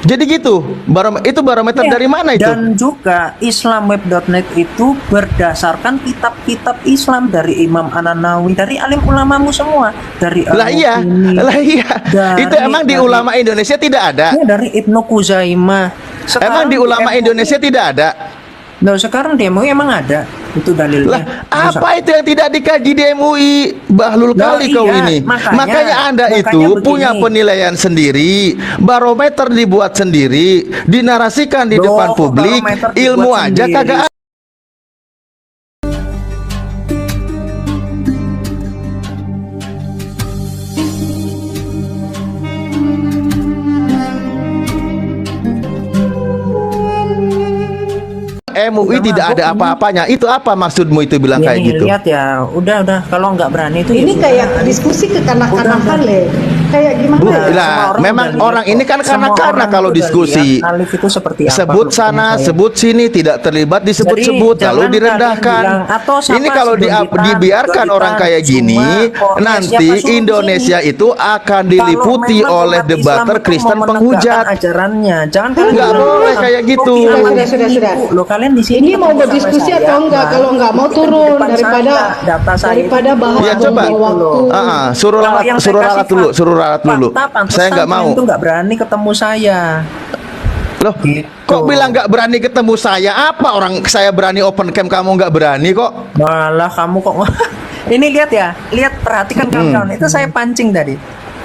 Jadi gitu, itu barometer Ya, dari mana itu? dan juga islamweb.net itu berdasarkan kitab-kitab Islam dari Imam An-Nawawi, dari alim ulamamu semua, dari Lah iya, Al-Muqini, lah iya. Itu emang di dari ulama Indonesia tidak ada. ya, dari Ibnu Kuzaimah. Emang di ulama MUI Indonesia tidak ada. Nah, sekarang di MUI emang ada itu dalilnya. Lah, apa itu yang tidak dikaji di MUI? Bahlul Nah, kali kau iya, ini. makanya Anda itu begini. punya penilaian sendiri, barometer dibuat sendiri, dinarasikan di Loh, depan kok publik, barometer dibuat ilmu aja sendiri? kagak ada. MUI tidak ada apa-apanya. Itu apa maksudmu itu bilang kayak Ini gitu? lihat ya, udah kalau nggak berani itu Ini ya kayak sudah. diskusi kekanak-kanakan Udah. le. Kayak gimana Bu, ya? lah, Semua orang memang udah orang lihat ini kok. kan Semua karena orang kalau itu udah diskusi lihat Alif itu seperti apa sebut kalau sana, menurut saya. sebut sini, tidak terlibat disebut-sebut, Jadi, lalu jangan direndahkan. kalian bilang, atau sama Ini kalau sebelum dibiarkan kita orang kayak gini, cuma nanti siapa suruh Indonesia sini? itu akan Kalau diliputi memang oleh umat debater Islam itu Kristen mau penghujat. menegakkan ajarannya, jangan kalian Nggak bilang, boleh "Ah, kayak gitu." kopi aman di Sudah. sini, Bu." Loh, kalian di sini Ini mau ketemu sama berdiskusi saya, atau enggak? Bang. Kalau enggak mau Buktikan di turun depan daripada saya, data saya itu bahas Ya, coba. buang-buang waktu. Suruh Kalau ralat, yang suruh saya ralat kasih dulu, fakta, suruh ralat dulu. pantesan Saya nggak mau. kalian tuh nggak berani ketemu saya. Loh, Gitu. kok bilang nggak berani ketemu saya? Apa orang saya berani open cam, kamu nggak berani kok? Malah kamu kok ini lihat ya, lihat perhatikan kawan-kawan. Itu saya pancing tadi.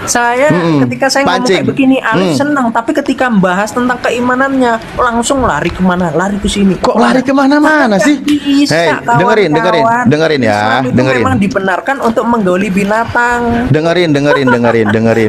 Saya ketika saya ngomong Pancing. kayak begini, Alif senang, tapi ketika membahas tentang keimanannya, langsung lari kemana? Lari ke sini. Kok lari kemana-mana sih? Bisa, Hei, dengerin ya, Islam itu dengerin. memang dibenarkan untuk menggauli binatang. Dengerin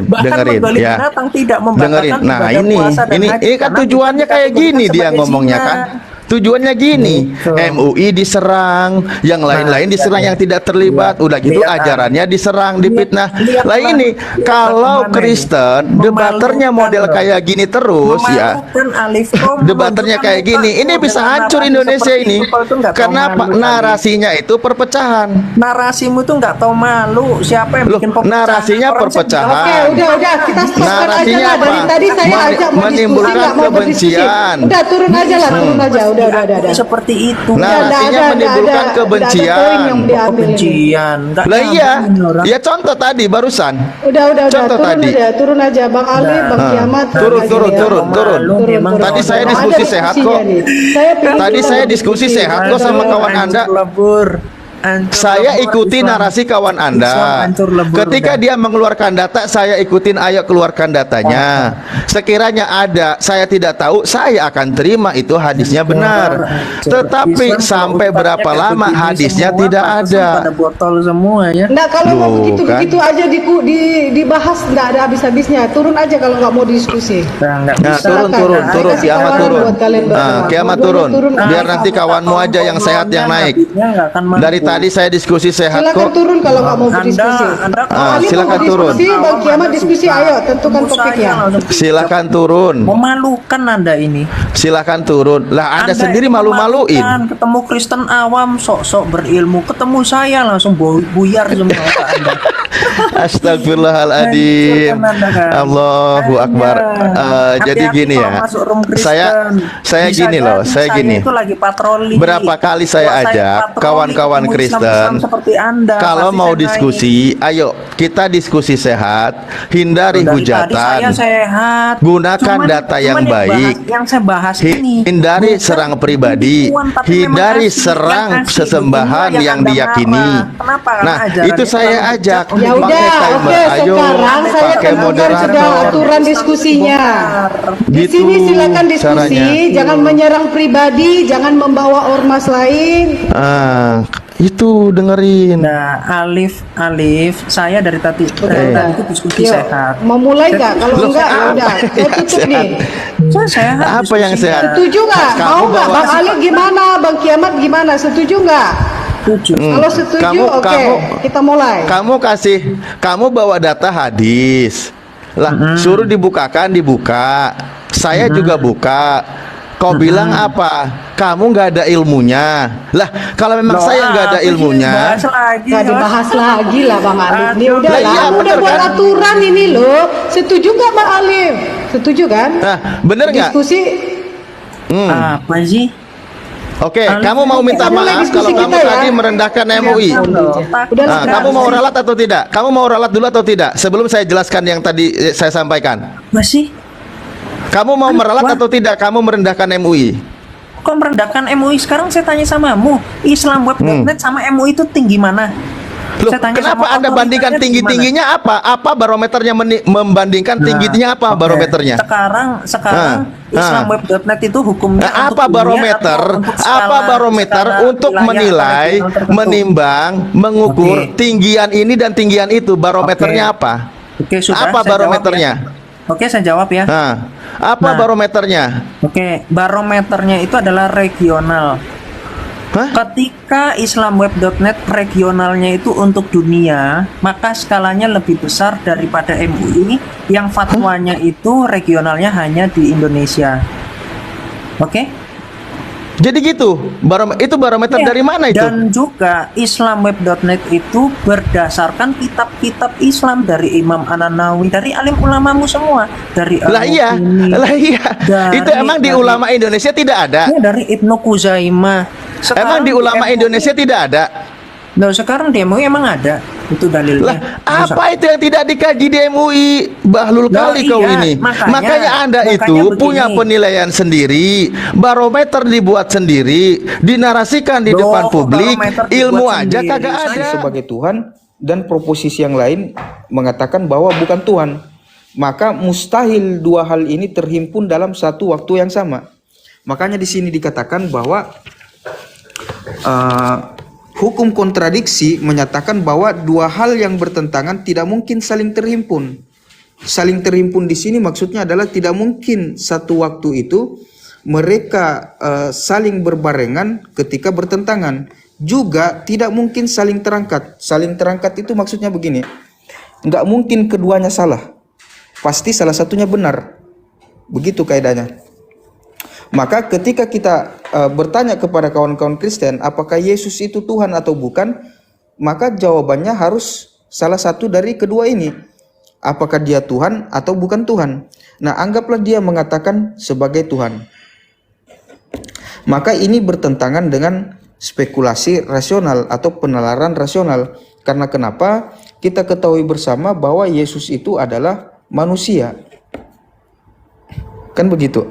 Bahkan menggauli ya. binatang tidak membatalkan Dengerin. Nah, ibadah puasa dan ini haji, kan karena tujuannya itu kayak gini dikategorikan dia sebagai ngomongnya zina. kan. Tujuannya gini, Gitu. MUI diserang, yang lain-lain diserang yang tidak terlibat, udah gitu Lihat, ajarannya diserang, difitnah. lihat, Lah ini kalau kemana ini? Kristen debaternya model Memalukan, kayak gini terus ya. Memalukan, Alif. Kau Debaternya kayak menunjukkan gini, ini mutamu bisa dengan hancur narasi Indonesia seperti ini. itu, kau tuh nggak tahu Karena malu, Alif. narasinya itu perpecahan. Narasimu tuh nggak tahu malu. Siapa yang Loh, bikin perpecahan? narasinya Orang perpecahan. Oke, udah kita stop aja Narasinya lah. Dari apa? tadi saya ajak mau diskusi, Menimbulkan nggak mau berdiskusi. kebencian. Udah turun aja lah, turun aja. Udah. Seperti itu. Narasinya menimbulkan kebencian. Yang diambil ini. Kebencian. Nggak Lah iya, nyambung ini orang. ya contoh tadi barusan. Udah, Contoh tadi. turun aja, Bang Ali, Bang Kiamat. Turun, aja turun, ya. turun. Malu, memang Tadi orang saya orang. diskusi Ada sehat diskusinya kok. nih. Saya pikir Tadi kita saya berdiskusi. diskusi sehat kok sama kawan Anda. Hancur lebur. Hancur Saya lebur ikuti Islam. narasi kawan Islam Anda. hancur lebur, Ketika udah. dia mengeluarkan data, saya ikutin, ayo keluarkan datanya. Sekiranya ada, saya tidak tahu, saya akan terima itu hadisnya benar. Tetapi Islam sampai kalau berapa ustadznya lama kayak begini hadisnya semua, tidak pantesan ada. pada botol semua ya. Nggak, kalau mau Loh, begitu-begitu aja dibahas, nggak ada habis-habisnya. Turun aja kalau nggak mau diskusi. Nah, nggak Nah, bisa. turun, Silakan. turun, Nah, turun, kasih kiamat tawaran turun. buat kalian berdua. Nah, kiamat Dua-duanya turun. Biar Nah, nanti kawanmu aja yang sehat yang naik. Dari tadi saya diskusi sehat silakan kok. turun kalau nggak mau berdiskusi. Anda Ali silakan mau turun. diskusi, Bang Kiamat diskusi, ayo tentukan topiknya. Silakan turun. Memalukan Anda ini. Silakan turun. Lah Anda sendiri ini malu-maluin. memalukan. Ketemu Kristen awam sok-sok berilmu, ketemu saya langsung buyar semua otak Anda. Astagfirullahaladzim. Hancurkan Anda, kan? Allahu Akbar. Jadi Hati-hati gini kalau ya. masuk room Kristen. Saya Bisa gini loh, jadi saya gini. itu lagi patroli. Berapa kali saya Kalau ajak patroli, kawan-kawan ketemu Kristen, Islam-Islam seperti Anda, kalau pasti mau saya naik. diskusi, ayo kita diskusi sehat, hindari Dari tadi saya hujatan, sehat. gunakan data yang baik, Yang saya bahas ini hindari bukan serang pribadi, penipuan, tapi hindari memang asli, serang yang asli. sesembahan Ini yang Anda diyakini. marah. Kenapa? Karena Nah, ajaran itu saya terlalu ajak. bijak. Ya Pakai udah, timer, oke. ayo, Sekarang saya pakai tentukan sudah moderator. aturan diskusinya. Di Gitu sini silakan diskusi, caranya. jangan menyerang pribadi, jangan membawa ormas lain. Itu dengerin. Nah, Alif, saya dari tadi itu diskusi Yuk, sehat. mau mulai nggak? Kalau Loh, enggak, ya apa udah. yang Saya tutup sehat? nih. Saya sehat. Apa yang diskusinya. sehat? Setuju nggak? Kamu Mau nggak? bawa- Bang Ali gimana? Bang Kiamat gimana? Setuju nggak? Setuju. Kalau setuju, Kamu- oke. kamu- Kita mulai. Kamu bawa data hadis. Lah, suruh dibukakan, dibuka. Saya juga buka. Kau bilang apa? Kamu nggak ada ilmunya. Lah, kalau memang Loh, saya nggak ada apa sih? ilmunya, Bahas lagi, Nggak Mas. dibahas lagi lah Bang Alif. Ini Aduh. udah Lah, lah, iya, udah bener buat kan? aturan ini loh. Setuju nggak Bang Alif? Setuju kan? nah, bener nggak? Diskusi. Apa sih? Oke, Alif kamu mau ini minta mulai maaf diskusi kalau kamu kita ya. tadi merendahkan MUI. Udah lah, Nah, kamu mau ralat atau tidak? Kamu mau ralat dulu atau tidak? Sebelum saya jelaskan yang tadi saya sampaikan. Masih? Kamu mau meralat Wah. atau tidak? Kamu merendahkan MUI. Kok merendahkan MUI? Sekarang saya tanya samamu, Islamweb.net sama MUI itu tinggi mana? Loh, Saya tanya kenapa sama Anda bandingkan otoritasnya tinggi-tingginya apa? Apa barometernya membandingkan Nah, tingginya apa oke. barometernya? Sekarang Islamweb.net itu hukumnya Nah, untuk apa dunia barometer? atau untuk Apa barometer skala untuk wilayah menilai, atau regional tertentu? menimbang, mengukur Oke. tinggian ini dan tinggian itu? Barometernya Oke. apa? Oke, sudah. Apa saya jawab barometernya? ya. Oke, saya jawab ya. Nah, apa Nah. barometernya? Oke, barometernya itu adalah regional. Hah? Ketika Islamweb.net regionalnya itu untuk dunia, maka skalanya lebih besar daripada MUI yang fatwanya itu regionalnya hanya di Indonesia. Oke? Jadi gitu. Itu barometer Ya, dari mana itu? Dan juga Islamweb.net itu berdasarkan kitab-kitab Islam dari Imam An-Nawawi, dari alim ulamamu semua, dari Lah iya, Al-Muqini, lah iya. dari- Itu emang di dari- ulama Indonesia tidak ada. ya, dari Ibnu Kuzaimah. Emang di ulama MUI Indonesia tidak ada. Loh, sekarang di MUI emang ada itu dalilnya. Lah, apa itu yang tidak dikaji di MUI? Bahlul Lah, kali kau iya, ini. makanya Anda itu begini. punya penilaian sendiri, barometer dibuat sendiri, dinarasikan di Loh, depan publik, barometer dibuat ilmu aja sendiri. kagak ada. sebagai Tuhan dan proposisi yang lain mengatakan bahwa bukan Tuhan, maka mustahil dua hal ini terhimpun dalam satu waktu yang sama. Makanya di sini dikatakan bahwa hukum kontradiksi menyatakan bahwa dua hal yang bertentangan tidak mungkin saling terhimpun. Saling terhimpun di sini maksudnya adalah tidak mungkin satu waktu itu mereka saling berbarengan ketika bertentangan. Juga tidak mungkin saling terangkat. Saling terangkat itu maksudnya begini, nggak mungkin keduanya salah, pasti salah satunya benar. Begitu kaidahnya. Maka ketika kita bertanya kepada kawan-kawan Kristen, apakah Yesus itu Tuhan atau bukan? Maka jawabannya harus salah satu dari kedua ini. Apakah dia Tuhan atau bukan Tuhan? Nah, anggaplah dia mengatakan sebagai Tuhan. Maka ini bertentangan dengan spekulasi rasional atau penalaran rasional. Karena kenapa? Kita ketahui bersama bahwa Yesus itu adalah manusia. Kan begitu.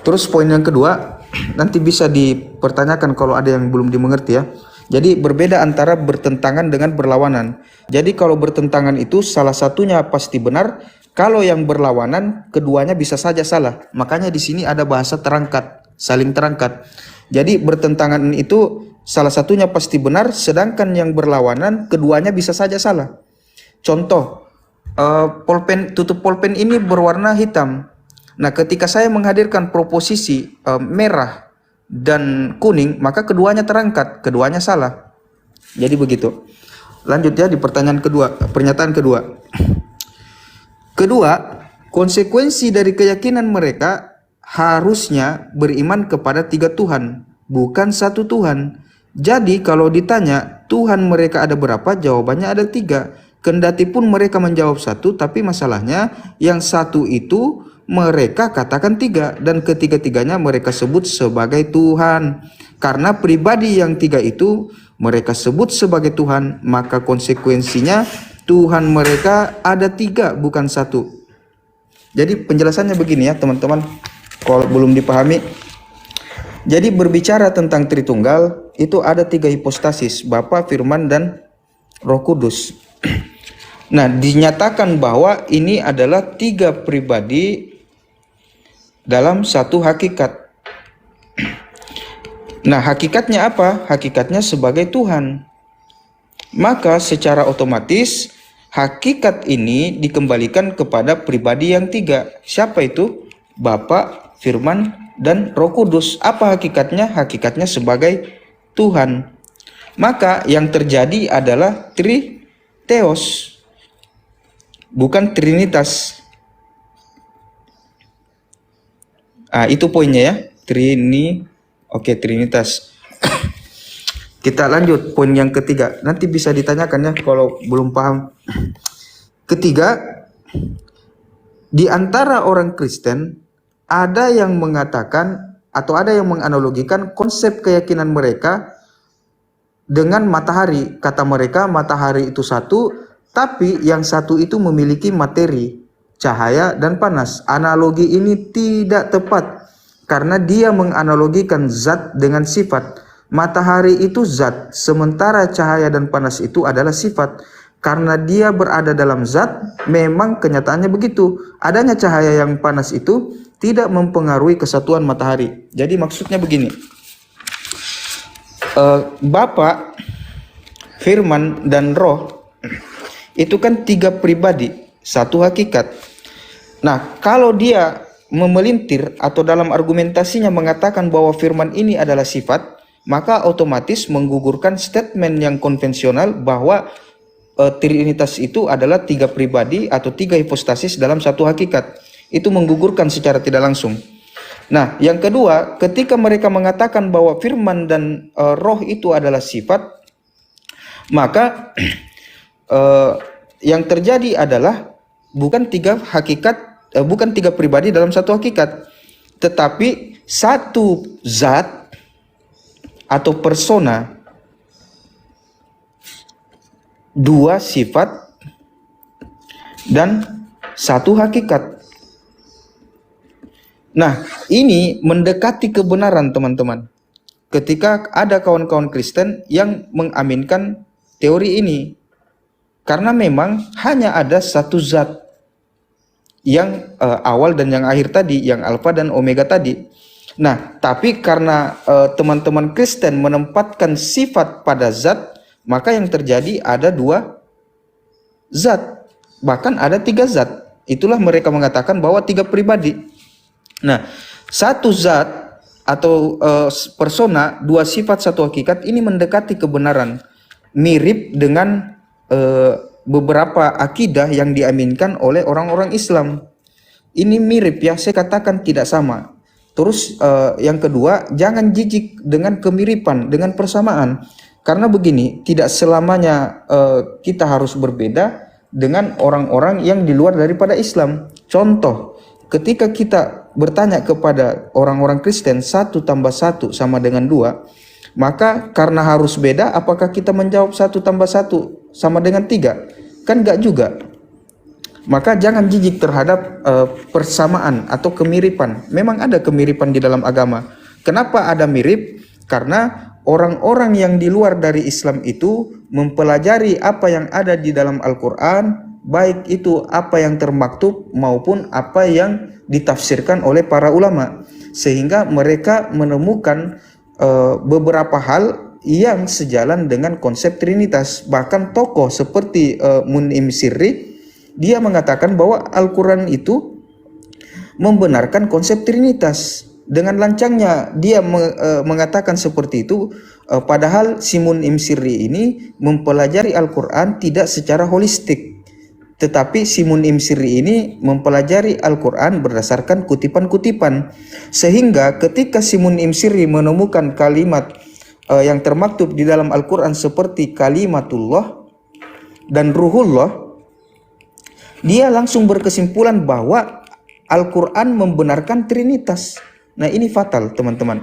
Terus poin yang kedua, nanti bisa dipertanyakan kalau ada yang belum dimengerti ya. Jadi berbeda antara bertentangan dengan berlawanan. Jadi kalau bertentangan itu salah satunya pasti benar, kalau yang berlawanan keduanya bisa saja salah. Makanya di sini ada bahasa terangkat, saling terangkat. Jadi bertentangan itu salah satunya pasti benar, sedangkan yang berlawanan keduanya bisa saja salah. Contoh, tutup pulpen ini berwarna hitam. Nah, ketika saya menghadirkan proposisi merah dan kuning, maka keduanya terangkat, keduanya salah. Jadi begitu. Lanjut ya di pertanyaan kedua, pernyataan kedua. Kedua, konsekuensi dari keyakinan mereka harusnya beriman kepada 3 Tuhan, bukan 1 Tuhan. Jadi kalau ditanya Tuhan mereka ada berapa, jawabannya ada 3. Kendati pun mereka menjawab 1, tapi masalahnya yang 1 itu mereka katakan 3, dan ketiga-tiganya mereka sebut sebagai Tuhan. Karena pribadi yang 3 itu mereka sebut sebagai Tuhan, maka konsekuensinya Tuhan mereka ada 3 bukan 1. Jadi penjelasannya begini ya teman-teman, kalau belum dipahami. Jadi berbicara tentang Tritunggal itu ada 3 hipostasis, Bapa, Firman, dan Roh Kudus. Nah, dinyatakan bahwa ini adalah 3 pribadi dalam satu hakikat. Nah, hakikatnya apa? Hakikatnya sebagai Tuhan. Maka secara otomatis hakikat ini dikembalikan kepada pribadi yang 3. Siapa itu? Bapa, Firman, dan Roh Kudus. Apa hakikatnya? Hakikatnya sebagai Tuhan. Maka yang terjadi adalah Triteos, bukan Trinitas. Itu poinnya ya. Oke, Trinitas. Kita lanjut poin yang ketiga. Nanti bisa ditanyakan ya kalau belum paham. Ketiga, di antara orang Kristen ada yang mengatakan atau ada yang menganalogikan konsep keyakinan mereka dengan matahari. Kata mereka matahari itu satu, tapi yang satu itu memiliki materi, cahaya dan panas. Analogi ini tidak tepat karena dia menganalogikan zat dengan sifat. Matahari itu zat, sementara cahaya dan panas itu adalah sifat. Karena dia berada dalam zat, memang kenyataannya begitu. Adanya cahaya yang panas itu tidak mempengaruhi kesatuan matahari. Jadi maksudnya begini. Bapa, Firman, dan Roh itu kan 3 pribadi, satu hakikat. Nah, kalau dia memelintir atau dalam argumentasinya mengatakan bahwa Firman ini adalah sifat, maka otomatis menggugurkan statement yang konvensional bahwa Trinitas itu adalah 3 pribadi atau 3 hipostasis dalam satu hakikat. Itu menggugurkan secara tidak langsung. Nah, yang kedua, ketika mereka mengatakan bahwa Firman dan Roh itu adalah sifat, maka yang terjadi adalah bukan 3 hakikat, bukan 3 pribadi dalam satu hakikat, tetapi satu zat atau persona, 2 sifat dan 1 hakikat. Nah, ini mendekati kebenaran teman-teman. Ketika ada kawan-kawan Kristen yang mengaminkan teori ini, karena memang hanya ada satu zat yang awal dan yang akhir tadi, yang alfa dan omega tadi. Nah, tapi karena teman-teman Kristen menempatkan sifat pada zat, maka yang terjadi ada 2 zat, bahkan ada 3 zat. Itulah mereka mengatakan bahwa 3 pribadi. Nah, satu zat atau persona, 2 sifat, 1 hakikat ini mendekati kebenaran, mirip dengan beberapa akidah yang diaminkan oleh orang-orang Islam. Ini mirip ya, saya katakan tidak sama. Terus yang kedua, jangan jijik dengan kemiripan, dengan persamaan. Karena begini, tidak selamanya kita harus berbeda dengan orang-orang yang di luar daripada Islam. Contoh, ketika kita bertanya kepada orang-orang Kristen 1 tambah 1 sama dengan 2, maka karena harus beda, apakah kita menjawab 1 tambah 1 sama dengan 3? Kan enggak juga. Maka jangan jijik terhadap persamaan atau kemiripan. Memang ada kemiripan di dalam agama. Kenapa ada mirip? Karena orang-orang yang di luar dari Islam itu mempelajari apa yang ada di dalam Al-Quran, baik itu apa yang termaktub maupun apa yang ditafsirkan oleh para ulama, sehingga mereka menemukan beberapa hal yang sejalan dengan konsep Trinitas. Bahkan tokoh seperti Mun'im Sirri, dia mengatakan bahwa Al-Quran itu membenarkan konsep Trinitas. Dengan lancangnya dia mengatakan seperti itu, padahal si Mun'im Sirri ini mempelajari Al-Quran tidak secara holistik. Tetapi si Mun'im Sirri ini mempelajari Al-Quran berdasarkan kutipan-kutipan. Sehingga ketika si Mun'im Sirri menemukan kalimat yang termaktub di dalam Al-Quran seperti kalimatullah dan ruhullah, dia langsung berkesimpulan bahwa Al-Quran membenarkan Trinitas. Nah, ini fatal teman-teman.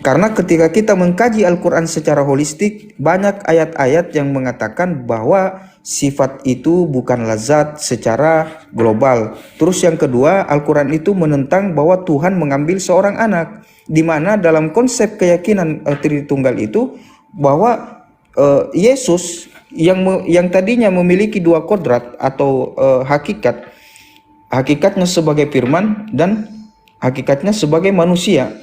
Karena ketika kita mengkaji Al-Quran secara holistik, banyak ayat-ayat yang mengatakan bahwa sifat itu bukanlah zat secara global. Terus yang kedua, Al-Quran itu menentang bahwa Tuhan mengambil seorang anak, di mana dalam konsep keyakinan Tritunggal itu bahwa Yesus yang tadinya memiliki 2 kodrat atau hakikatnya sebagai firman dan hakikatnya sebagai manusia.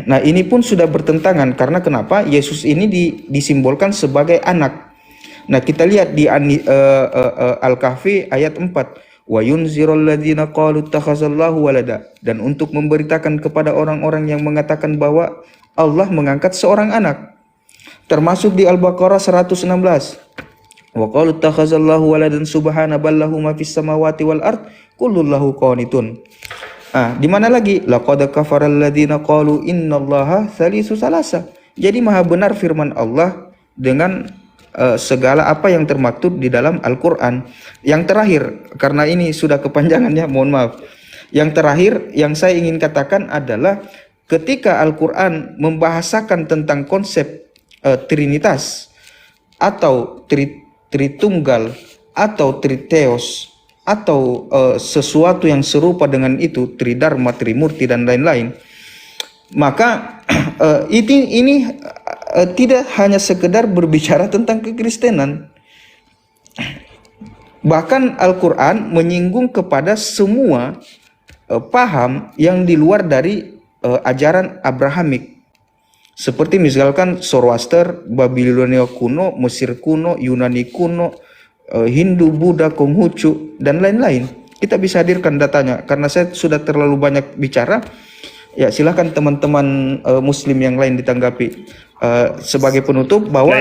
Nah, ini pun sudah bertentangan. Karena kenapa? Yesus ini disimbolkan sebagai anak. Nah, kita lihat di Al-Kahfi ayat 4. Wa yunzirul ladzina qalu ittakhazallahu walada. Dan untuk memberitakan kepada orang-orang yang mengatakan bahwa Allah mengangkat seorang anak. Termasuk di Al-Baqarah 116. Wa qalu ittakhazallahu waladan subhana ballahu ma fis samawati wal ard kullun lahu qanitun. Di mana lagi? Laqad kafaral ladzina qalu innallaha tsalisu salasa. Jadi maha benar firman Allah dengan segala apa yang termaktub di dalam Al-Qur'an. Yang terakhir, karena ini sudah kepanjangan ya, mohon maaf. Yang terakhir yang saya ingin katakan adalah ketika Al-Qur'an membahasakan tentang konsep trinitas atau tritunggal atau triteos atau sesuatu yang serupa dengan itu, tridharma, trimurti dan lain-lain, maka ini tidak hanya sekedar berbicara tentang kekristenan. Bahkan Al-Quran menyinggung kepada semua paham yang di luar dari ajaran Abrahamik. Seperti misalkan Zoroaster, Babilonia kuno, Mesir kuno, Yunani kuno, Hindu, Buddha, Konghucu, dan lain-lain. Kita bisa hadirkan datanya. Karena saya sudah terlalu banyak bicara, ya silahkan teman-teman Muslim yang lain ditanggapi. Sebagai penutup bahwa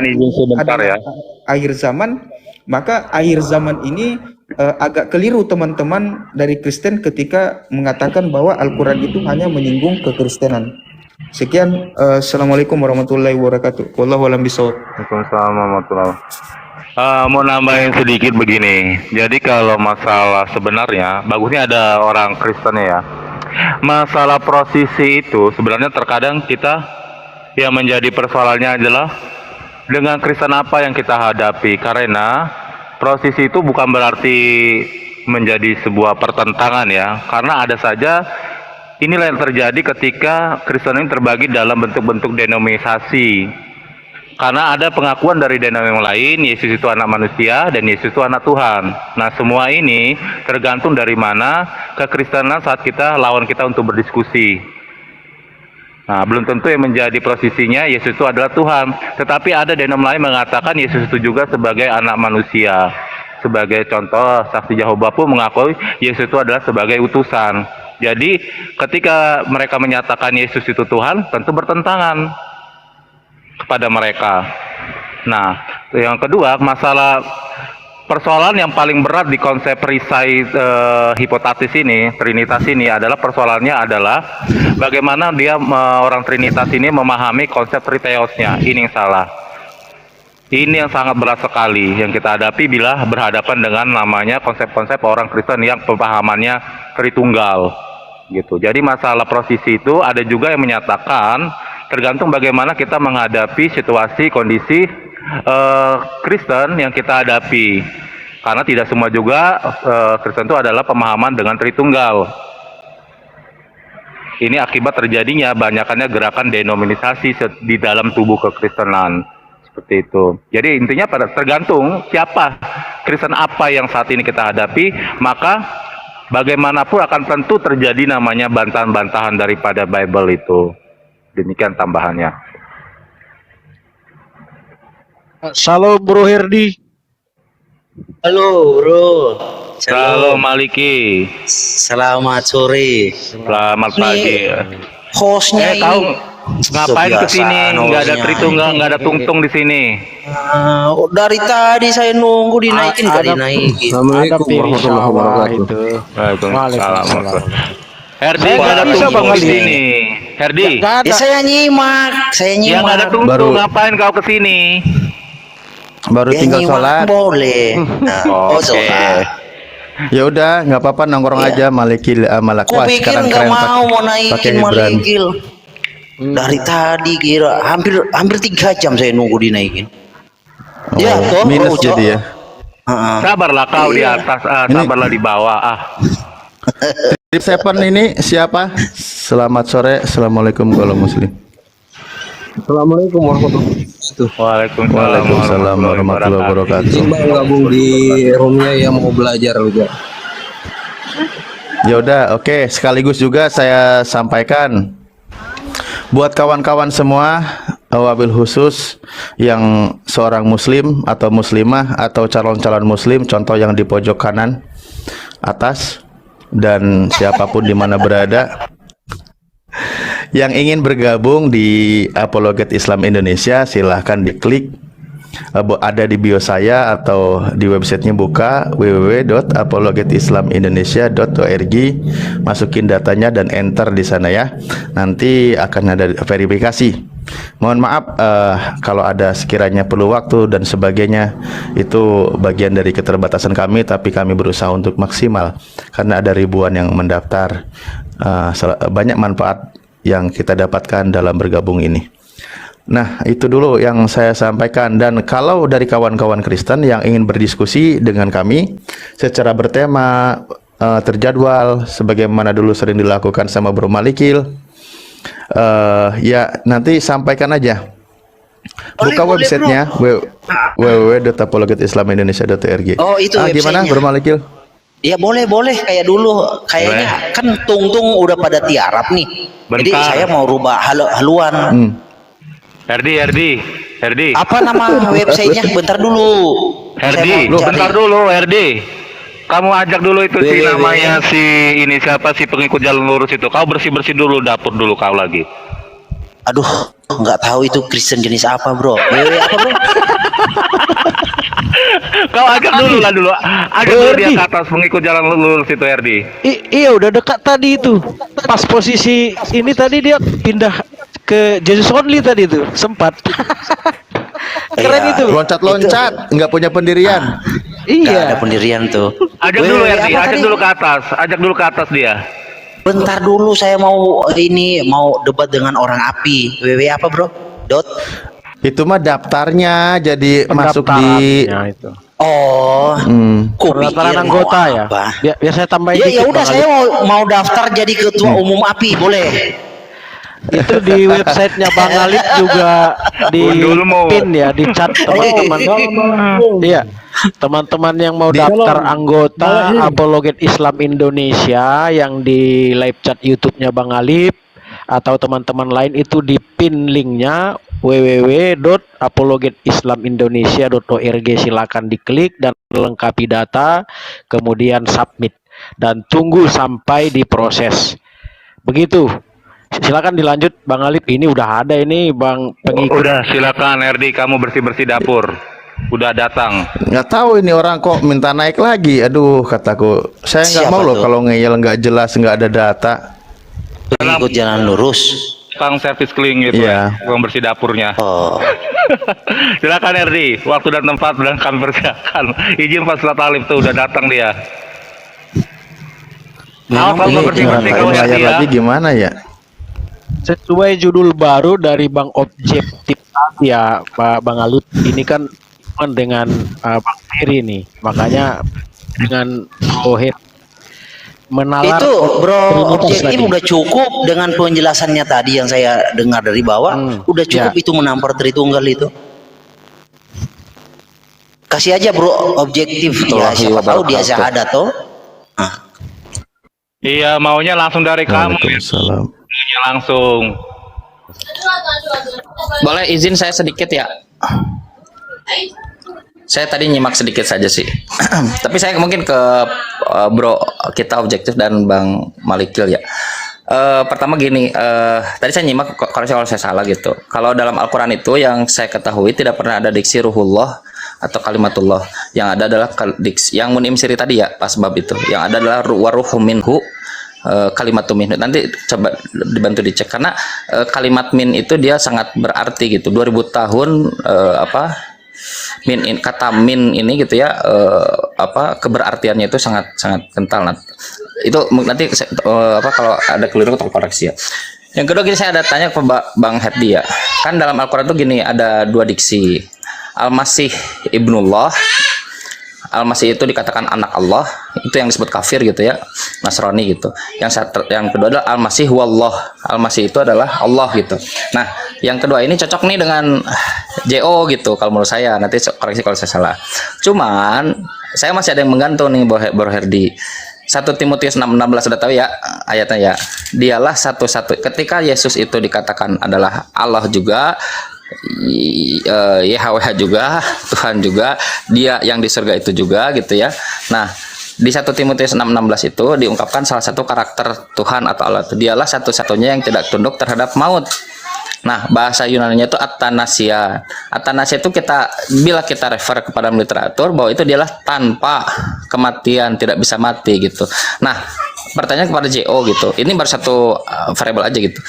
ada akhir zaman, maka akhir zaman ini agak keliru teman-teman dari Kristen ketika mengatakan bahwa Al-Quran itu hanya menyinggung kekristenan. Sekian, assalamualaikum warahmatullahi wabarakatuh. Wallahu a'lam bishawab. Waalaikumsalam warahmatullahi wabarakatuh. Mau nambahin sedikit begini. Jadi kalau masalah sebenarnya bagusnya ada orang Kristen ya. Masalah prosesi itu sebenarnya terkadang kita yang menjadi persoalannya adalah dengan Kristen apa yang kita hadapi, karena prosesi itu bukan berarti menjadi sebuah pertentangan ya, karena ada saja inilah yang terjadi ketika Kristen ini terbagi dalam bentuk-bentuk denominasi. Karena ada pengakuan dari denominasi lain, Yesus itu anak manusia dan Yesus itu anak Tuhan. Nah, semua ini tergantung dari mana kekristenan saat kita lawan kita untuk berdiskusi. Nah, belum tentu yang menjadi posisinya Yesus itu adalah Tuhan. Tetapi ada denominasi lain mengatakan Yesus itu juga sebagai anak manusia. Sebagai contoh, Saksi Jehovah pun mengakui Yesus itu adalah sebagai utusan. Jadi, ketika mereka menyatakan Yesus itu Tuhan, tentu bertentangan kepada mereka. Nah, yang kedua, masalah persoalan yang paling berat di konsep perisai hipotatis ini, trinitas ini adalah persoalannya adalah bagaimana dia orang trinitas ini memahami konsep triteosnya. Ini yang salah. Ini yang sangat berat sekali yang kita hadapi bila berhadapan dengan namanya konsep-konsep orang Kristen yang pemahamannya Tritunggal gitu. Jadi masalah prosesi itu ada juga yang menyatakan tergantung bagaimana kita menghadapi situasi kondisi Kristen yang kita hadapi, karena tidak semua juga Kristen itu adalah pemahaman dengan Tritunggal. Ini akibat terjadinya banyakannya gerakan denominasi di dalam tubuh kekristenan seperti itu. Jadi intinya pada tergantung siapa Kristen apa yang saat ini kita hadapi, maka bagaimanapun akan tentu terjadi namanya bantahan-bantahan daripada Bible itu. Demikian tambahannya. Halo Bro Herdi. Halo bro. Halo Maliki. Selamat sore. Selamat pagi. Hostnya Tahu ini ngapain kesini? Nggak ada hostnya. Tritunggal, nggak ada tungtung di sini. Dari tadi saya nunggu dinaikin nggak dinaikin. Ada warahmatullahi wabarakatuh. Waalaikumsalam. Herdi Saya nggak ada nggak bisa, tungtung Bang di Ali. sini. Herdi, Nggak Ya ada. saya nyimak, yang nggak ada tungtung, Baru- ngapain kau kesini? Baru Ya tinggal nyimak sholat. boleh. Nah, oh Oke. sholat. Ya udah, nggak apa-apa, nongkrong Iya. aja Malikil Malak. Ku Wah, pikir sekarang nggak keren mau pakai naikin Ibran. Malikil. Dari tadi kira hampir 3 jam saya nunggu dinaikin. Oh, Ya, toh, minus Bro, jadi ya. Sabarlah kau di Iya. atas, sabarlah di bawah. Trip Seven ini siapa? Selamat sore, assalamualaikum kalau muslim. Assalamualaikum warahmatullahi wabarakatuh. Waalaikumsalam Waalaikumsalam warahmatullahi wabarakatuh. Izin Bang gabung di roomnya yang mau belajar juga. Ya udah, oke. Sekaligus juga saya sampaikan buat kawan-kawan semua, wabil khusus yang seorang muslim atau muslimah atau calon-calon muslim, contoh yang di pojok kanan atas dan siapapun di mana berada yang ingin bergabung di Apologet Islam Indonesia, silahkan diklik ada di bio saya atau di websitenya, buka www.apologetislamindonesia.org, masukin datanya dan enter di sana ya. Nanti akan ada verifikasi. Mohon maaf kalau ada sekiranya perlu waktu dan sebagainya, itu bagian dari keterbatasan kami, tapi kami berusaha untuk maksimal karena ada ribuan yang mendaftar. Banyak manfaat yang kita dapatkan dalam bergabung ini. Nah, itu dulu yang saya sampaikan. Dan kalau dari kawan-kawan Kristen yang ingin berdiskusi dengan kami secara bertema, terjadwal, sebagaimana dulu sering dilakukan sama Bro Malikil, ya nanti sampaikan aja. Buka Boleh, websitenya www.apologetislamindonesia.org. Oh, itu gimana websitenya. Bro Malikil? Ya boleh kayak dulu. Kayaknya kan tung udah pada tiarap nih. Jadi Bentar. saya mau rubah haluan. Herdi. Apa nama websitenya? Bentar dulu. Herdi, Saya mau cari. bentar dulu Herdi. Kamu ajak dulu itu si namanya si ini siapa, si pengikut jalan lurus itu. Kau bersih dulu dapur dulu kau lagi. Aduh, nggak tahu itu Kristen jenis apa, Bro. Apa, Bro? Kau ajak dulu. Ajak dulu dia ke atas pengikut jalan lurus itu Herdi. Iya udah dekat tadi itu. Pas posisi ini tadi dia pindah ke Jesus Only tadi itu sempat. Keren Iya. itu. Loncat-loncat, nggak punya pendirian. Nggak ada Iya. pendirian tuh. Ajak dulu Herdi, apa ajak tadi? dulu ke atas. Ajak dulu ke atas dia. Bentar dulu, saya mau debat dengan orang api. Apa, Bro? Dot. Itu mah daftarnya, jadi masuk di Pendaftarannya itu. Oh, ku Pendaftaran pikir anggota mau ya. apa. Biar saya tambahin Ya dikit, udah, Bang saya Ali. mau daftar jadi ketua umum api, boleh? Itu di websitenya Bang Alip juga di Gundulmu. pin ya, di chat teman-teman. Iya, teman-teman yang mau daftar anggota Apologet Islam Indonesia yang di live chat YouTube-nya Bang Alip atau teman-teman lain itu di pin linknya www.apologetislamindonesia.org. Silakan diklik dan lengkapi data, kemudian submit dan tunggu sampai diproses. Begitu. Silakan dilanjut Bang Alip. Ini udah ada ini Bang pengikut. Udah, silakan Herdi, kamu bersih dapur. Udah datang. nggak tahu ini orang kok minta naik lagi. Aduh, kataku, saya nggak Siapa mau loh tuh? kalau ngeyel nggak jelas, nggak ada data. Pengikut jalan lurus. Kang servis cleaning gitu Iya. ya, yang bersih dapurnya. Oh, Silakan Herdi, waktu dan tempat dan kami persiapkan. Izin Pak Selat Alif tuh udah datang dia. memang Kalau Ini bersih-bersih kau layar Herdi ya. lagi gimana ya? Sesuai judul baru dari Bang Objektif ya Bang Alip. Ini kan dengan Bang Ferry nih. Makanya dengan Rohit menalar itu Bro Trinitas objektif tadi. udah cukup dengan penjelasannya tadi yang saya dengar dari bawah. Udah cukup ya. itu menampar Tritunggal itu. Kasih aja Bro objektif ya, siapa tahu dia syahadat toh. Nah, Iya, maunya langsung dari kamu. Waalaikumsalam. Maunya langsung. Boleh izin saya sedikit ya? Saya tadi nyimak sedikit saja sih. Tapi saya mungkin ke Bro kita objektif dan Bang Malikil ya. Pertama gini, tadi saya nyimak, koreksi kalau saya salah gitu. Kalau dalam Al-Quran itu yang saya ketahui tidak pernah ada diksi ruhullah atau kalimatullah. Yang ada adalah diksi yang munim siri tadi ya, pas bab itu. Yang ada adalah waruhum minhu kalimat min. Nanti coba dibantu dicek karena kalimat min itu dia sangat berarti gitu. 2000 tahun kata min ini gitu ya, keberartiannya itu sangat kental. Itu nanti kalau ada keliru atau koreksi ya. Yang kedua gini, saya ada tanya ke Bang Herdi ya. Kan dalam Al-Qur'an itu gini, ada dua diksi. Al-Masih Ibnullah. Al-Masih itu dikatakan anak Allah, itu yang disebut kafir gitu ya, Nasrani gitu. Yang kedua adalah Al-Masih Wallah. Al-Masih itu adalah Allah gitu. Nah, yang kedua ini cocok nih dengan JO gitu kalau menurut saya. Nanti koreksi kalau saya salah. Cuman saya masih ada yang menggantung nih Bro Herdi. 1 Timotius 6:16 sudah tahu ya ayatnya ya. Dialah satu-satu, ketika Yesus itu dikatakan adalah Allah juga, YHWH juga, Tuhan juga, dia yang di surga itu juga gitu ya. Nah, di 1 Timotius 6:16 itu diungkapkan salah satu karakter Tuhan atau Allah itu, dialah satu-satunya yang tidak tunduk terhadap maut. Nah, bahasa Yunaninya itu Athanasia. Athanasia itu bila kita refer kepada literatur bahwa itu adalah tanpa kematian, tidak bisa mati gitu. Nah, pertanyaan kepada JO gitu. Ini baru satu variabel aja gitu.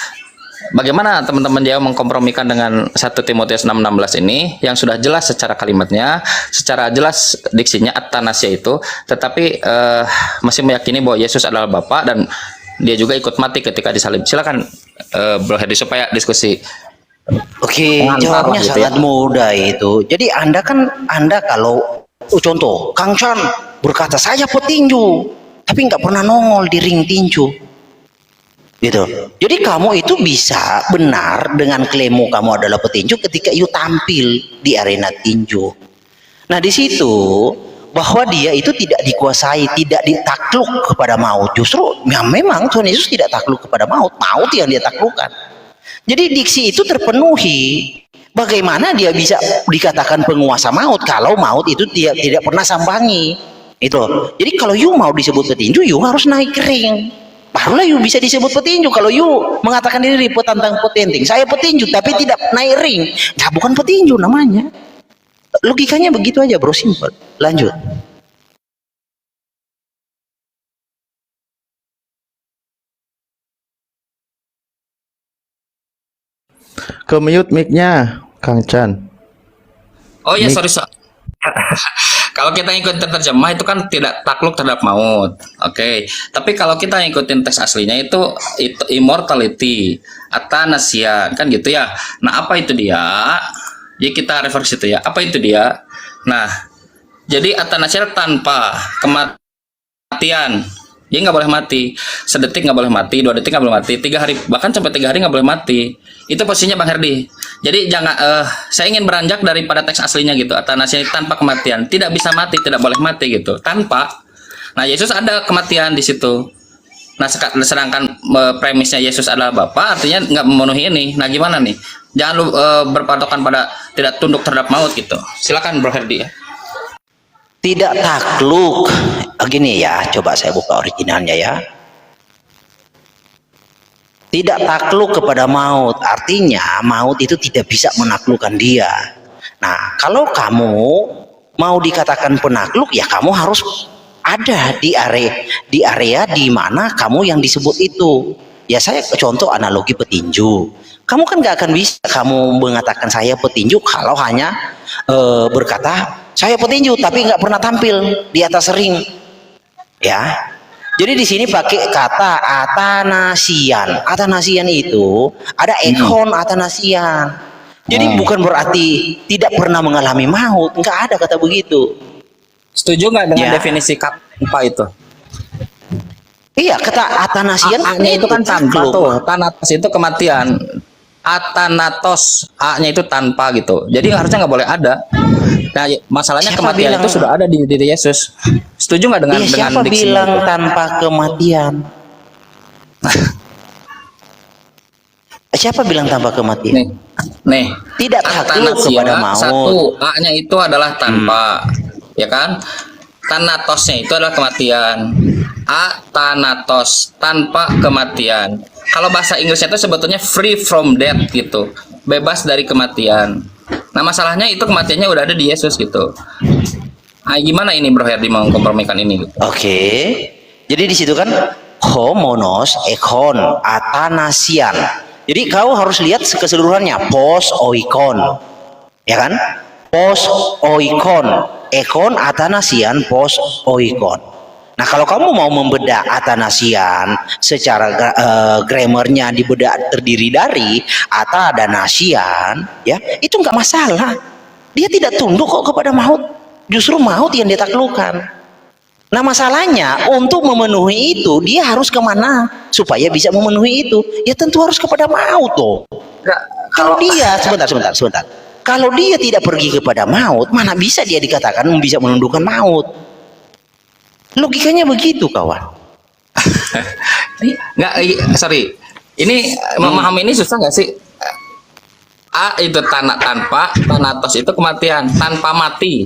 Bagaimana teman-teman JO mengkompromikan dengan 1 Timotius 6:16 ini yang sudah jelas secara kalimatnya, secara jelas diksinya Athanasia itu, tetapi masih meyakini bahwa Yesus adalah Bapa dan dia juga ikut mati ketika disalib. Silakan Bro Hedi supaya diskusi. Oke, Pengantar jawabnya lah gitu sangat mudah itu. Jadi Anda kalau contoh Kang Chan berkata saya petinju, tapi nggak pernah nongol di ring tinju. Gitu. Jadi kamu itu bisa benar dengan klaimmu kamu adalah petinju ketika you tampil di arena tinju. Nah, di situ bahwa dia itu tidak dikuasai, tidak ditakluk kepada maut. Justru ya memang Tuhan Yesus tidak takluk kepada maut, maut yang dia taklukkan. Jadi diksi itu terpenuhi. Bagaimana dia bisa dikatakan penguasa maut kalau maut itu tidak pernah sambangi? Itu. Jadi kalau you mau disebut petinju, you harus naik ring. Barulah you bisa disebut petinju. Kalau you mengatakan diri petantang petinting, saya petinju tapi tidak naik ring, ya bukan petinju namanya. Logikanya begitu aja bro, simple. Lanjut. Ke mute mic-nya, Kang Chan. Oh ya, sorry. Kalau kita ngikutin terjemah itu kan tidak takluk terhadap maut. Oke. Tapi kalau kita ngikutin teks aslinya itu immortality, Athanasia, kan gitu ya. Nah, apa itu dia? Ya kita reverse itu ya. Apa itu dia? Nah, jadi Athanasia tanpa kematian. Dia nggak boleh mati, sedetik nggak boleh mati, 2 detik nggak boleh mati, 3 hari, bahkan sampai 3 hari nggak boleh mati. Itu posisinya Bang Herdi. Jadi jangan, saya ingin beranjak daripada teks aslinya gitu. Athanasia tanpa kematian, tidak bisa mati, tidak boleh mati gitu, tanpa. Nah, Yesus ada kematian di situ. Nah, sedangkan premisnya Yesus adalah Bapa, artinya nggak memenuhi ini. Nah, gimana nih? Jangan lu berpatokan pada tidak tunduk terhadap maut gitu. Silakan Bro Herdi ya. Tidak takluk. Gini ya, coba saya buka originalnya ya. Tidak takluk kepada maut, artinya maut itu tidak bisa menaklukkan dia. Nah, kalau kamu mau dikatakan penakluk, ya kamu harus ada di area di mana kamu yang disebut itu. Ya saya contoh analogi petinju. Kamu kan gak akan bisa kamu mengatakan saya petinju kalau hanya berkata saya petinju tapi nggak pernah tampil di atas ring. Ya. Jadi di sini pakai kata Athanasian. Athanasian itu ada ekon Athanasian. Jadi bukan berarti tidak pernah mengalami maut, nggak ada kata begitu. Setuju nggak dengan Ya. definisi tanpa itu? Iya, kata Athanasian A-nya itu kan tanpa takluk. tuh. Thanatos itu kematian. Athanatos, A-nya itu tanpa gitu. Jadi harusnya nggak boleh ada. Nah, masalahnya Siapa kematian bilang? itu sudah ada di diri Yesus. Setuju nggak dengan Iya, dengan siapa diksi bilang itu? tanpa kematian? Siapa bilang tanpa kematian? Nih, Tidak takluk Athanasia, kepada maut. satu A-nya itu adalah tanpa, ya kan? Thanatosnya itu adalah kematian. Athanatos, tanpa kematian. Kalau bahasa Inggrisnya itu sebetulnya free from death gitu, bebas dari kematian. Nah, masalahnya itu kematiannya udah ada di Yesus gitu. Nah, gimana ini Bro Herdi mau kompromikan ini gitu? Oke. Jadi di situ kan homonos ekon Athanasian. Jadi kau harus lihat keseluruhannya, pos oikon. Ya kan? Pos oikon, ekon Athanasian, pos oikon. Nah, kalau kamu mau membedah Athanasian secara grammarnya dibedah terdiri dari Ata dan Asian, ya itu nggak masalah. Dia tidak tunduk kok kepada maut, justru maut yang ditaklukkan. Nah, masalahnya untuk memenuhi itu dia harus kemana supaya bisa memenuhi itu? Ya tentu harus kepada maut toh. Kalau dia sebentar. Kalau dia tidak pergi kepada maut, mana bisa dia dikatakan bisa menundukkan maut? Logikanya begitu, kawan. Nggak, sorry. Ini memahami ini susah nggak sih? A itu tanpa, thanatos itu kematian, tanpa mati.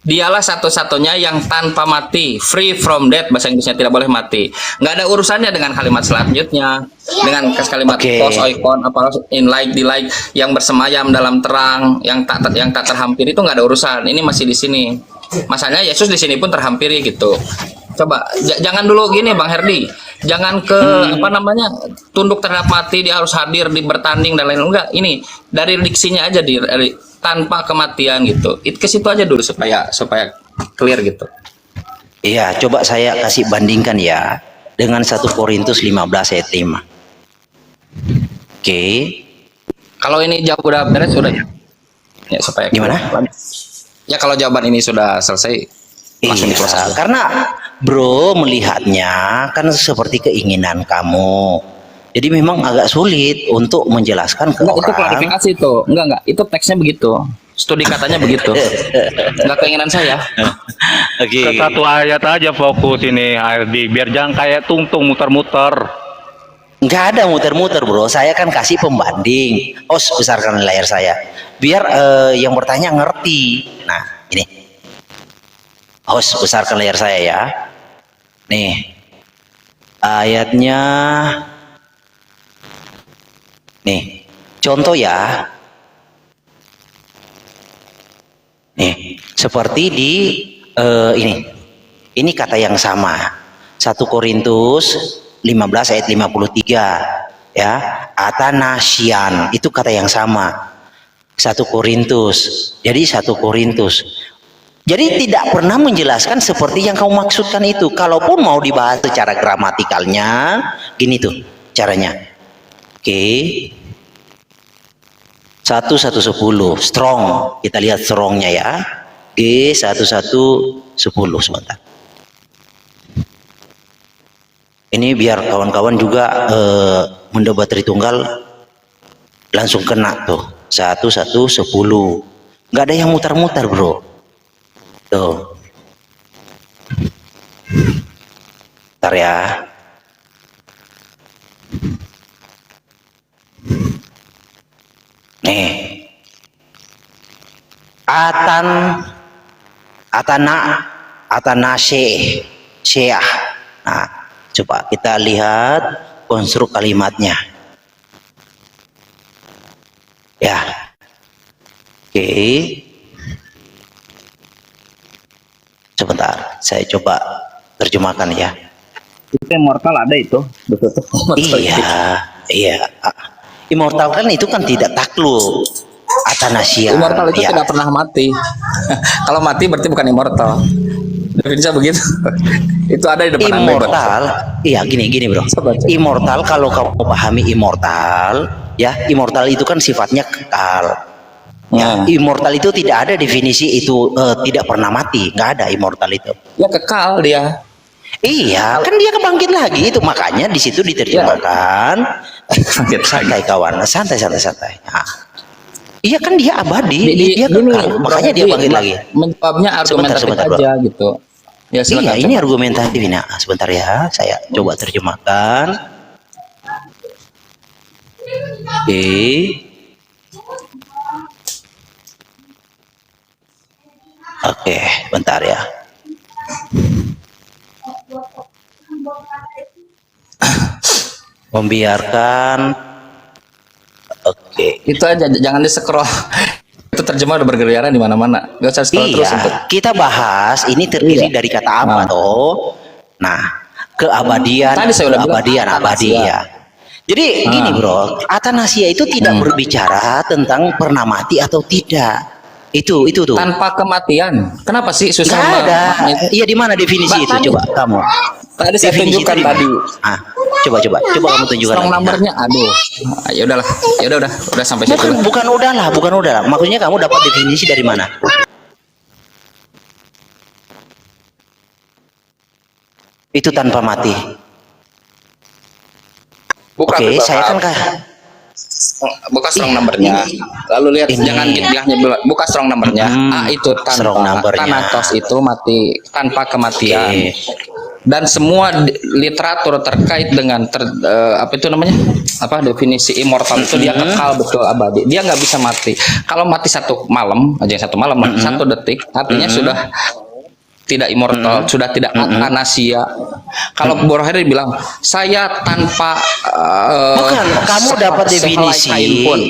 Dialah satu-satunya yang tanpa mati, free from death, bahasa Inggrisnya, tidak boleh mati. Nggak ada urusannya dengan kalimat selanjutnya, dengan kalimat Oke. tos oikon apa in light di light yang bersemayam dalam terang, yang tak terhampiri, itu nggak ada urusan. Ini masih di sini. Masanya Yesus di sini pun terhampiri gitu. Coba jangan dulu gini Bang Herdi. Jangan ke apa namanya, tunduk terhadap mati, dia harus hadir di bertanding dan lain-lain. Enggak, ini dari diksinya aja dari tanpa kematian gitu. Ke situ aja dulu supaya clear gitu. Iya, coba saya kasih bandingkan ya dengan 1 Korintus 15 ayat 5. Oke. Kalau ini jawab udah beres sudah ya. Ya supaya Gimana? Ya kalau jawaban ini sudah selesai langsung Iya, diproses. karena bro melihatnya kan seperti keinginan kamu. Jadi memang agak sulit untuk menjelaskan ke Enggak, itu orang. klarifikasi itu. Enggak, itu teksnya begitu. Studi katanya begitu. Enggak keinginan saya. Oke. Ke satu ayat aja fokus ini ARD, biar jangan kayak tungtung muter-muter. Nggak ada muter-muter bro, saya kan kasih pembanding. Besarkan layar saya biar yang bertanya ngerti. Nah ini besarkan layar saya ya. Nih ayatnya, nih contoh ya. Nih seperti di ini kata yang sama, 1 Korintus 15 ayat 53 ya, Athanasian itu kata yang sama, 1 Korintus. Jadi 1 Korintus. Jadi tidak pernah menjelaskan seperti yang kamu maksudkan itu. Kalaupun mau dibahas secara gramatikalnya, gini tuh caranya. Oke. 1110 strong. Kita lihat strongnya ya. G1110 sebentar. Ini biar kawan-kawan juga mendebat Tritunggal langsung kena tuh. 1110. Nggak ada yang mutar-mutar bro. Tuh. Bentar ya. Nih. Atanase Syekh. Nah, coba kita lihat konstruk kalimatnya. Ya. Oke. Sebentar, saya coba terjemahkan ya. Itu immortal ada itu. Betul. Iya. Immortal kan itu kan tidak takluk. Atanasia. Immortal itu ya. tidak pernah mati. Kalau mati berarti bukan immortal. Definisinya begitu. Itu ada di depan Anda. Immortal, iya gini bro. Immortal kalau kamu pahami immortal, ya immortal itu kan sifatnya kekal. Ya, immortal itu tidak ada definisi itu tidak pernah mati, nggak ada immortal itu. Ya kekal dia. Iya, kan dia kebangkit lagi itu, makanya di situ diterjemahkan. Santai kawan, santai. Nah, iya kan dia abadi, dia kekal, makanya dia bangkit lagi. Menjawabnya argumentatif Sebentar, aja gitu. Ya, iya, ini argumentatif. Nah, sebentar ya, saya coba terjemahkan. Oke, bentar ya. Membiarkan. Oke. Itu aja, jangan di scroll. Itu terjemah udah berkeliaran di mana-mana. Gak usah scroll terus untuk. Kita bahas ini terdiri dari kata apa toh? Nah, keabadian, Tadi saya udah bilang, abadi ya. Jadi gini bro, Atanasia itu tidak berbicara tentang pernah mati atau tidak. Itu tuh. Tanpa kematian. Kenapa sih susah? Nggak ada. Iya, di mana definisi itu? Tadi. Coba kamu. Tadi saya Definisi tunjukkan itu di tadi. mana? Coba kamu tunjukkan. Strong lagi. numbernya, aduh. Ya udahlah. Ya udah sampai situ. Bukan udahlah. Maksudnya kamu dapat definisi dari mana? Itu tanpa mati. Buka Oke, saya kan buka strong numbernya. Lalu lihat Ini. jangan bilangnya buka strong numbernya. A itu tanpa. Strong numbernya. Thanatos itu mati tanpa kematian. Oke. dan semua literatur terkait dengan apa itu namanya, apa definisi immortal itu, dia kekal betul abadi, dia nggak bisa mati. Kalau mati satu malam aja, satu malam, mati 1 detik, artinya sudah tidak immortal, sudah tidak atanasia. Kalau Bro Heri bilang saya tanpa Bukan, kamu dapat definisi. pun.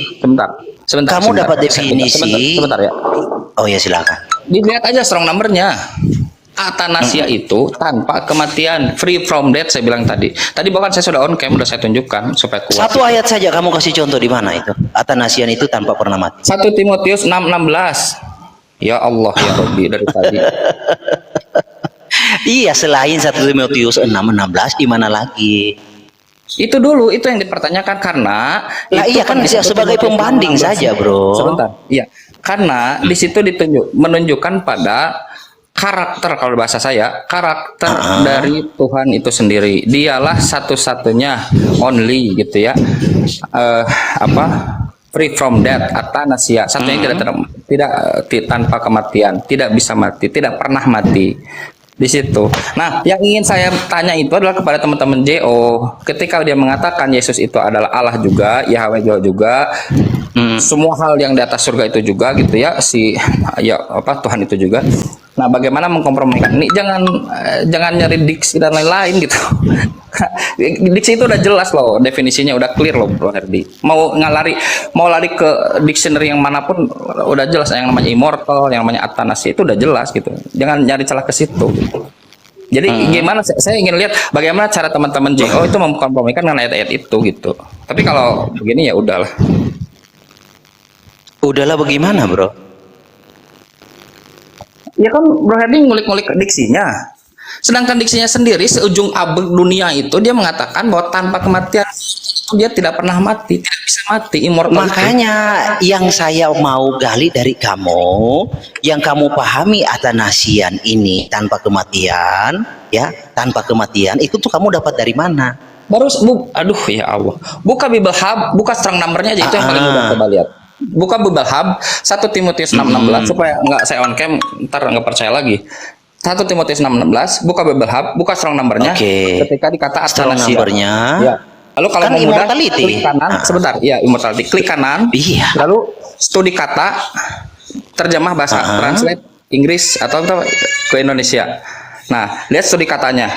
Sebentar. Kamu dapat definisi. Sebentar ya. Oh ya, silakan. Dilihat aja strong numbernya. Atanasia itu tanpa kematian, free from death, saya bilang tadi. Tadi bahkan saya sudah on cam, udah saya tunjukkan supaya kuat. Satu ayat saja kamu kasih contoh di mana itu Athanasian itu tanpa pernah mati. 1 Timotius 6:16. Ya Allah ya Rabbi, dari tadi. Iya, selain 1 Timotius 6:16 di mana lagi? Itu dulu, itu yang dipertanyakan karena Lah itu iya kan di 1 sebagai Timotius pembanding 6:16. saja, Bro. Sebentar. Iya. Karena di situ menunjukkan pada karakter, kalau bahasa saya, karakter dari Tuhan itu sendiri. Dialah satu-satunya, only gitu ya. Free from death, atanasia. Satunya tidak tanpa kematian, tidak bisa mati, tidak pernah mati. Di situ. Nah, yang ingin saya tanya itu adalah kepada teman-teman JO. Ketika dia mengatakan Yesus itu adalah Allah juga, Yahweh juga, semua hal yang di atas surga itu juga gitu ya, Tuhan itu juga. Nah, bagaimana mengkompromikan ini? Jangan nyari diksi dan lain-lain gitu. Diksi itu udah jelas loh, definisinya udah clear loh, Bro Herdi. Mau lari ke dictionary yang manapun udah jelas, yang namanya immortal, yang namanya atanasia itu udah jelas gitu. Jangan nyari celah ke situ gitu. Jadi gimana, saya ingin lihat bagaimana cara teman-teman JO itu mengkompromikan dengan ayat-ayat itu gitu. Tapi kalau begini ya udahlah. Udahlah bagaimana, Bro? Ya kan Bro Herdi ngulik-ngulik diksinya. Sedangkan diksinya sendiri seujung abad dunia itu dia mengatakan bahwa tanpa kematian dia tidak pernah mati, tidak bisa mati, immortal. Makanya yang saya mau gali dari kamu, yang kamu pahami Athanasian ini tanpa kematian, ya, tanpa kematian itu tuh kamu dapat dari mana? Aduh ya Allah. Buka Bible Hub, buka strong numbernya aja, itu yang paling mudah, coba lihat. Buka Bible Hub 1 Timotius 6:16 supaya nggak saya on cam ntar nggak percaya lagi. 1 Timotius 6:16, buka Bible Hub, buka strong numbernya. Ketika dikata Strong atanasia. numbernya. Ya. Lalu kalau Kan mau mudah, immortality. klik kanan. Sebentar, ya immortality. Klik kanan. Iya. Lalu studi kata, terjemah bahasa, translate Inggris atau ke Indonesia. Nah, lihat studi katanya.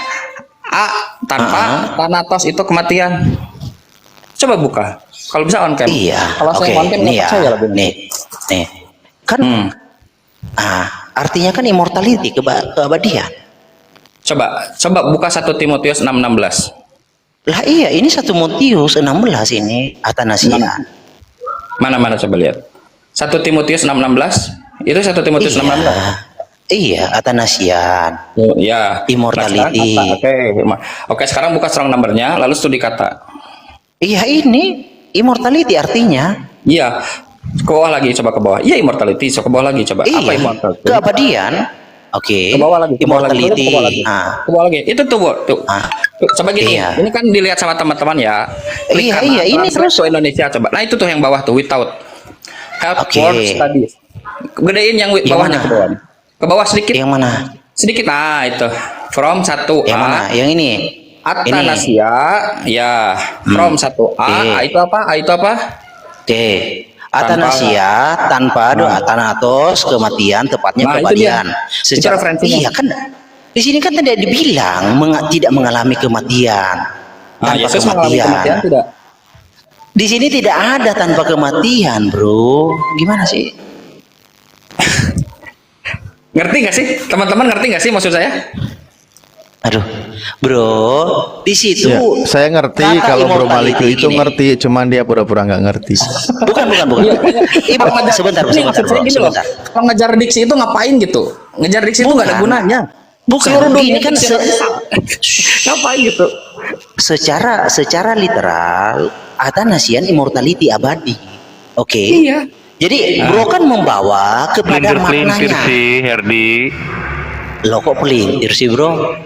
Tanpa thanatos itu kematian. Coba buka. Kalau bisa on cam. Iya. Kalau saya on cam nggak percaya lebih. Nih. Kan artinya kan immortality, keabadian. Coba buka 1 Timotius 6:16. Lah iya, ini 1 Timotius 16 ini Athanasian. Mana coba lihat. 1 Timotius 6:16. Itu 1 Timotius 6:16. Iya, Athanasian. Ya. Immortality. Oke, sekarang buka strong numbernya, lalu studi kata. Iya, ini immortality artinya. Iya. Ke bawah lagi, coba ke bawah. Iya, immortality. So ke bawah lagi, coba. Iya, Apa immortality? keabadian. Oke. Ke bawah lagi, ke bawah lagi. Immortality. Ke bawah lagi. Ke bawah lagi. Itu tuh, tuh. Tuh, coba gini. Iya. Ini kan dilihat sama teman-teman ya. Klik kanan, Iya, ini translate terus ke Indonesia coba. Nah, itu tuh yang bawah tuh, without. Help Oke. work studies. Gedein yang bawahnya mana? ke bawah. Ke bawah sedikit. yang mana? Sedikit. Nah, itu. From 1A. Yang mana? Yang ini. Atanasia, ya. From 1A. A itu apa? A itu apa? Oke. Atanasia tanpa doa thanatos, kematian, tepatnya Nah, itu keabadian. dia. Itu referensinya. Iya kan. Di sini kan tidak dibilang tidak mengalami kematian. Nah, Tanpa Yesus mengalami kematian tidak? Di sini tidak ada tanpa kematian, Bro. Gimana sih? Ngerti nggak sih? Teman-teman ngerti nggak sih maksud saya? Aduh, Bro, di situ Ya, saya ngerti kata kalau Bro immortality Maliku itu gini. ngerti, cuman dia pura-pura nggak ngerti. Bukan. Sebentar. Kalau ngejar diksi itu ngapain gitu? Ngejar diksi itu nggak ada Bukan. gunanya. Bukan, Seluruh ini dunia kan ngapain gitu? secara literal Athanasian immortality abadi. Oke. Iya. Jadi Bro kan membawa kepada Pelintir maknanya. sih, Herdi. Loh kok pelintir sih, Bro?